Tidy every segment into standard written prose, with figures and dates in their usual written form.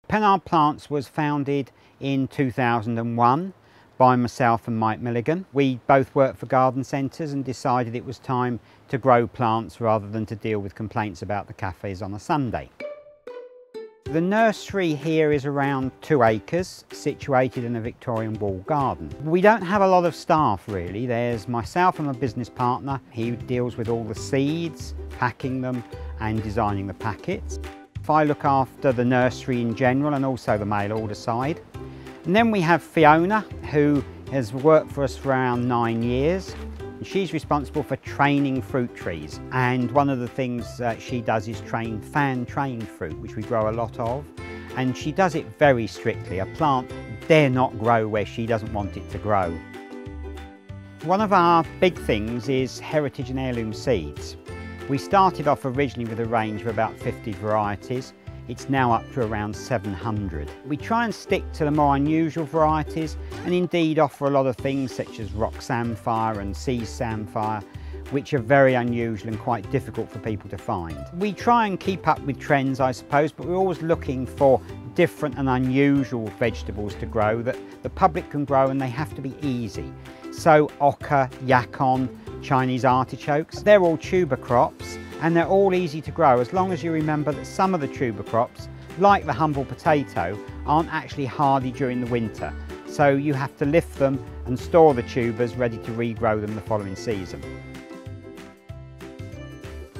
Pennard Plants was founded in 2001 by myself and Mike Milligan. We both worked for garden centres and decided it was time to grow plants rather than to deal with complaints about the cafes on a Sunday. The nursery here is around 2 acres, situated in a Victorian walled garden. We don't have a lot of staff really. There's myself and my business partner. He deals with all the seeds, packing them and designing the packets. I look after the nursery in general and also the mail order side. And then we have Fiona, who has worked for us for around 9 years. She's responsible for training fruit trees, and one of the things she does is fan-trained fruit, which we grow a lot of, and she does it very strictly. A plant dare not grow where she doesn't want it to grow. One of our big things is heritage and heirloom seeds. We started off originally with a range of about 50 varieties. It's now up to around 700. We try and stick to the more unusual varieties and indeed offer a lot of things such as rock samphire and sea samphire, which are very unusual and quite difficult for people to find. We try and keep up with trends, I suppose, but we're always looking for different and unusual vegetables to grow that the public can grow, and they have to be easy. So oca, yacon, Chinese artichokes, they're all tuber crops, and they're all easy to grow as long as you remember that some of the tuber crops, like the humble potato, aren't actually hardy during the winter. So you have to lift them and store the tubers ready to regrow them the following season.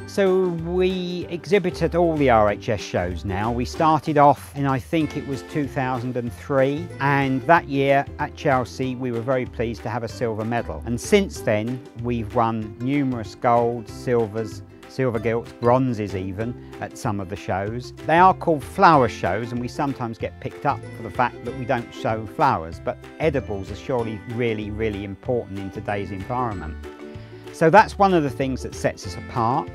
So we exhibit at all the RHS shows now. We started off in, I think it was 2003, and that year at Chelsea we were very pleased to have a silver medal. And since then we've won numerous golds, silvers, silver gilts, bronzes even, at some of the shows. They are called flower shows, and we sometimes get picked up for the fact that we don't show flowers, but edibles are surely really important in today's environment. So that's one of the things that sets us apart.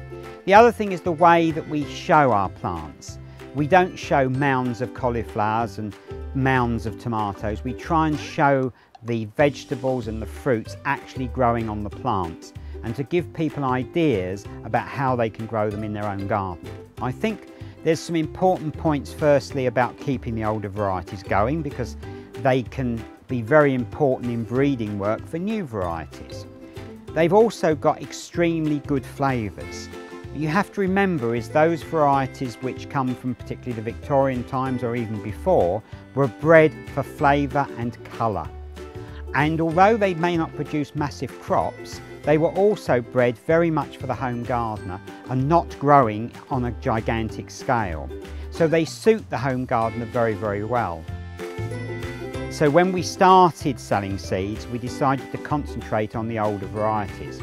The other thing is the way that we show our plants. We don't show mounds of cauliflowers and mounds of tomatoes. We try and show the vegetables and the fruits actually growing on the plants, and to give people ideas about how they can grow them in their own garden. I think there's some important points firstly about keeping the older varieties going, because they can be very important in breeding work for new varieties. They've also got extremely good flavours. You have to remember is those varieties which come from particularly the Victorian times or even before were bred for flavour and colour. And although they may not produce massive crops, they were also bred very much for the home gardener and not growing on a gigantic scale. So they suit the home gardener very well. So when we started selling seeds, we decided to concentrate on the older varieties,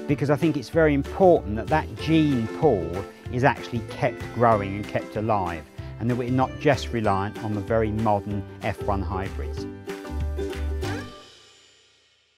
because I think it's very important that that gene pool is actually kept growing and kept alive, and that we're not just reliant on the very modern F1 hybrids.